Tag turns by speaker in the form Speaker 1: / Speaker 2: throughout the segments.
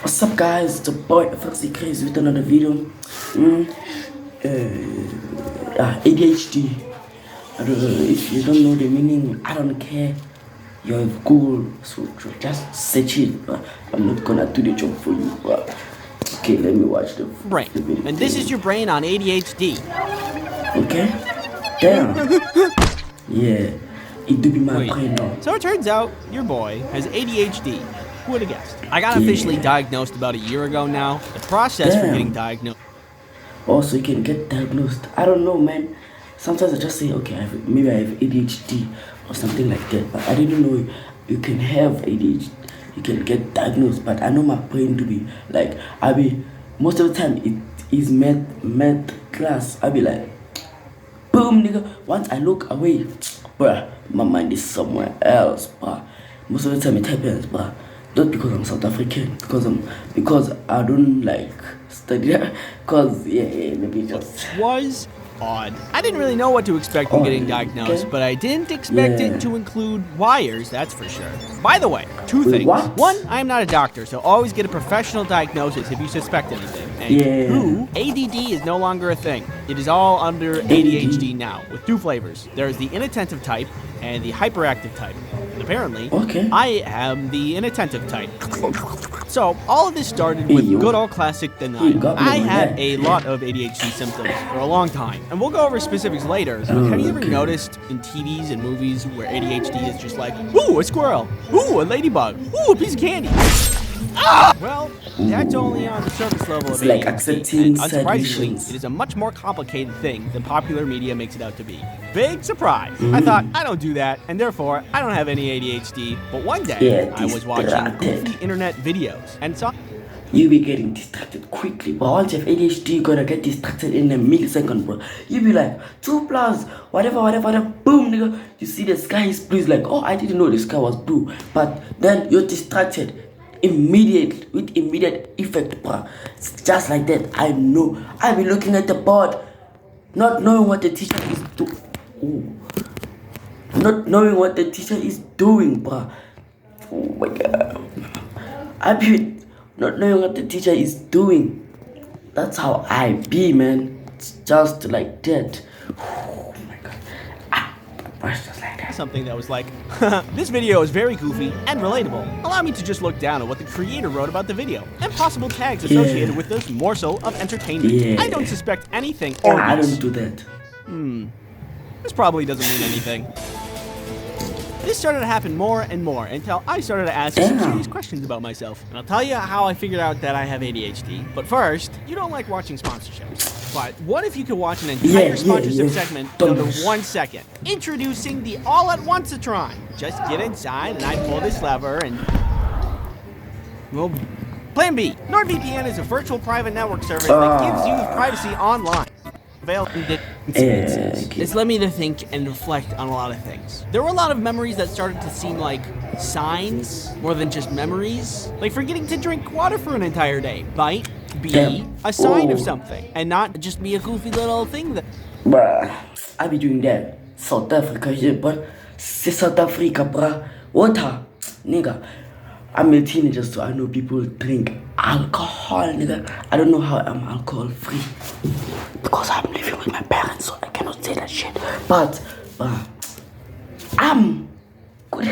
Speaker 1: What's up, guys? It's your boy Foxy Crazy with another video. ADHD. I don't know if you don't know the meaning. I don't care. You have Google, so just search it. I'm not gonna do the job for you. Okay, let me watch the
Speaker 2: brain.
Speaker 1: video.
Speaker 2: And this is your brain on ADHD.
Speaker 1: Okay. Damn. Yeah. It do be my brain now.
Speaker 2: So it turns out your boy has ADHD. Who would have guessed? I got officially diagnosed about a year ago now. The process for getting diagnosed.
Speaker 1: Also, you can get diagnosed. I don't know, man. Sometimes I just say, okay, maybe I have ADHD or something like that. But I didn't know you can have ADHD. You can get diagnosed. But I know my brain to be like, most of the time it is math class. I'll be like, boom, nigga. Once I look away, bruh, my mind is somewhere else, bruh. Most of the time it happens, bruh. Not because I'm South African, because I don't like study. Cause maybe just
Speaker 2: was odd. I didn't really know what to expect when getting diagnosed, but I didn't expect it to include wires, that's for sure. By the way, two things.
Speaker 1: What?
Speaker 2: One, I am not a doctor, so always get a professional diagnosis if you suspect anything. And two, ADD is no longer a thing. It is all under ADHD now, with two flavors. There is the inattentive type and the hyperactive type. And apparently, I am the inattentive type. So, all of this started with good old classic denial. I had a lot of ADHD symptoms for a long time, and we'll go over specifics later, but have you ever noticed in TVs and movies where ADHD is just like, ooh, a squirrel, ooh, a ladybug, ooh, a piece of candy? Well, that's only on the surface level of ADHD,
Speaker 1: like accepting
Speaker 2: and unsurprisingly, it is a much more complicated thing than popular media makes it out to be. Big surprise! I thought, I don't do that, and therefore, I don't have any ADHD, but one day, I was watching goofy internet videos, and saw
Speaker 1: you be getting distracted quickly, but once you have ADHD, you're gonna get distracted in a millisecond, bro. You be like, 2 plus, whatever, boom, nigga. You see the sky is blue, it's like, oh, I didn't know the sky was blue, but then you're distracted. With immediate effect, bruh. It's just like that. I know. I be looking at the board, not knowing what the teacher is doing. Not knowing what the teacher is doing, bruh. Oh my god. I be not knowing what the teacher is doing. That's how I be, man. It's just like that. Oh my god. Just like that.
Speaker 2: Something that was like, this video is very goofy and relatable. Allow me to just look down at what the creator wrote about the video and possible tags associated with this morsel of entertainment. I don't suspect anything.
Speaker 1: I don't do that.
Speaker 2: This probably doesn't mean anything. This started to happen more and more until I started to ask some serious questions about myself. And I'll tell you how I figured out that I have ADHD. But first, you don't like watching sponsorships. But what if you could watch an entire sponsorship segment in under 1 second? Introducing the All-at-Once-a-tron. Just get inside and I pull this lever and... well, Plan B. NordVPN is a virtual private network service that gives you privacy online. It's led me to think and reflect on a lot of things. There were a lot of memories that started to seem like signs more than just memories. Like forgetting to drink water for an entire day might be a sign of something and not just be a goofy little thing that...
Speaker 1: Bruh, I be doing that. South Africa, yeah, but c'est South Africa, bruh. Water, nigga. I'm a teenager, so I know people drink alcohol, nigga. I don't know how I'm alcohol free because I'm living with my parents, so I cannot say that shit. But I'm good.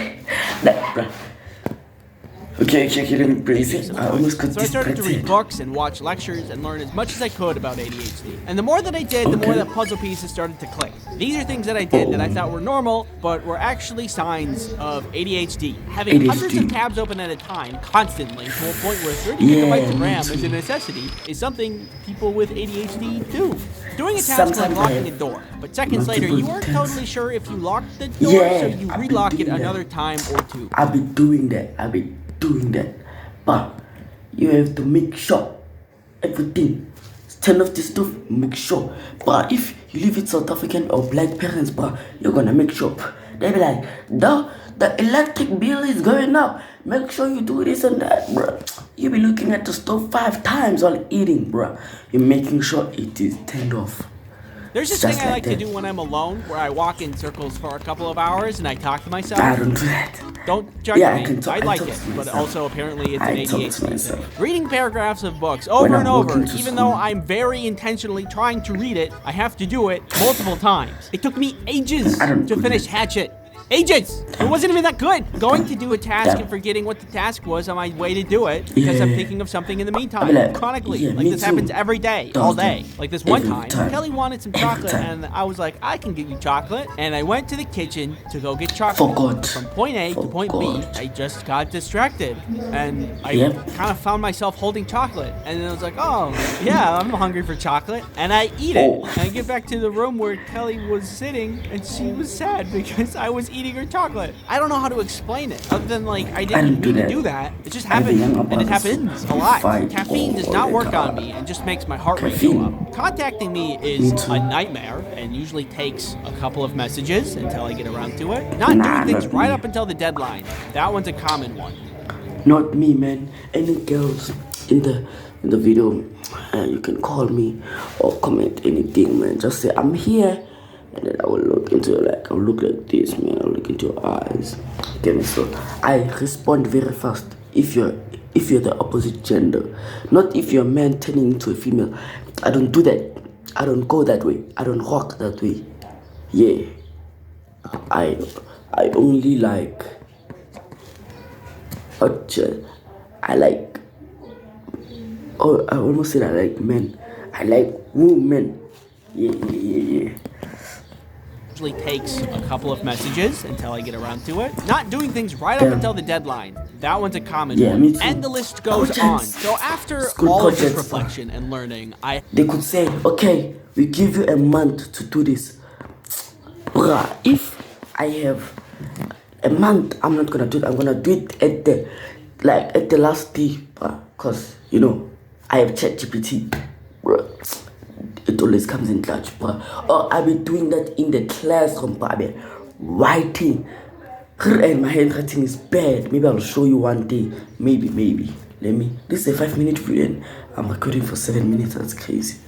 Speaker 1: Bruh. Okay, let me brace it. I almost got distracted.
Speaker 2: So I started to read books and watch lectures and learn as much as I could about ADHD. And the more that I did, the more that puzzle pieces started to click. These are things that I did that I thought were normal, but were actually signs of ADHD. Having hundreds of tabs open at a time, constantly, to a point where 30 gigabytes of RAM is a necessity, is something people with ADHD do. Doing a task like locking a door, but seconds later, you weren't totally sure if you locked the door, so you relock it another time or two.
Speaker 1: I be doing that, but you have to make sure everything. Turn off the stove, make sure. But if you live with South African or black parents, but you're gonna make sure. They be like, the electric bill is going up. Make sure you do this and that, bruh. You be looking at the stove 5 times while eating, bruh. You're making sure it is turned off.
Speaker 2: There's this thing I like to do when I'm alone, where I walk in circles for a couple of hours and I talk to myself.
Speaker 1: I don't do that.
Speaker 2: Don't judge me. I like it, but also apparently it's an ADHD thing. Reading paragraphs of books over and over, even though I'm very intentionally trying to read it, I have to do it multiple times. It took me ages to finish Hatchet. Ages! It wasn't even that good. Going to do a task and forgetting what the task was on my way to do it because I'm thinking of something in the meantime, chronically. Like this happens every day, all day. Like this one time, Kelly wanted some chocolate and I was like, I can get you chocolate. And I went to the kitchen to go get chocolate. From point A to point B, I just got distracted. And I kind of found myself holding chocolate. And then I was like, oh, yeah, I'm hungry for chocolate. And I eat it. And I get back to the room where Kelly was sitting and she was sad because I was eating her chocolate. I don't know how to explain it, other than like I didn't mean to do that. It just happened, and it happens a lot. Caffeine does not work on me and just makes my heart rate go up. Contacting me is a nightmare and usually takes a couple of messages until I get around to it. Not doing things right up until the deadline. That one's a common one.
Speaker 1: Not me, man. Any girls in the video, you can call me or comment anything, man. Just say I'm here. And then I will look into I'll look like this, man. I'll look into your eyes. Okay, man. So I respond very fast if you're the opposite gender. Not if you're a man turning into a female. I don't do that. I don't go that way. I don't rock that way. Yeah. I only like I like I almost said I like men. I like women. Yeah.
Speaker 2: Usually takes a couple of messages until I get around to it. Not doing things right up until the deadline. That one's a common one.
Speaker 1: Me too.
Speaker 2: And the list goes on. So after all of this reflection and learning,
Speaker 1: they could say, okay, we give you a month to do this. Bruh, if I have a month, I'm not gonna do it. I'm gonna do it at the last day, cause I have ChatGPT, bruh. It always comes in clutch, but I'll be doing that in the classroom, but I'll be writing, and my handwriting is bad. Maybe I'll show you one day. Maybe. This is a 5-minute video, and I'm recording for 7 minutes. That's crazy.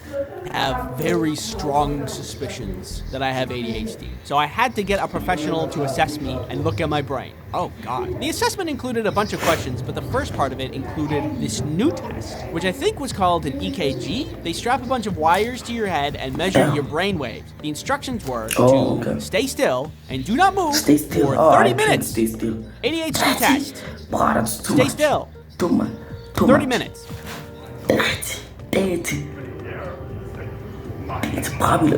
Speaker 2: Have very strong suspicions that I have ADHD. So I had to get a professional to assess me and look at my brain. Oh God. The assessment included a bunch of questions, but the first part of it included this new test, which I think was called an EKG. They strap a bunch of wires to your head and measure your brain waves. The instructions were to stay still and do not move for 30 minutes.
Speaker 1: Stay still.
Speaker 2: ADHD test.
Speaker 1: That's too
Speaker 2: stay
Speaker 1: much.
Speaker 2: still.
Speaker 1: Too much.
Speaker 2: 30 minutes.
Speaker 1: 30. It's probably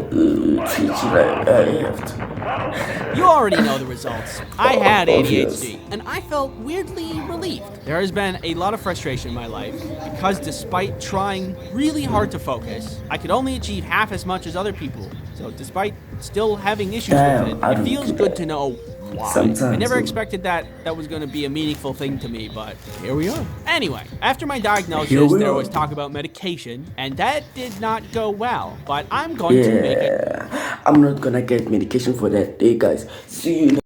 Speaker 2: You already know the results. I had ADHD, and I felt weirdly relieved. There has been a lot of frustration in my life because despite trying really hard to focus, I could only achieve half as much as other people. So despite still having issues with it, it feels good to know why. I never expected that was going to be a meaningful thing to me, but here we are. Anyway, after my diagnosis, there was talk about medication, and that did not go well, but I'm going to make it.
Speaker 1: I'm not going to get medication for that. Hey guys, see you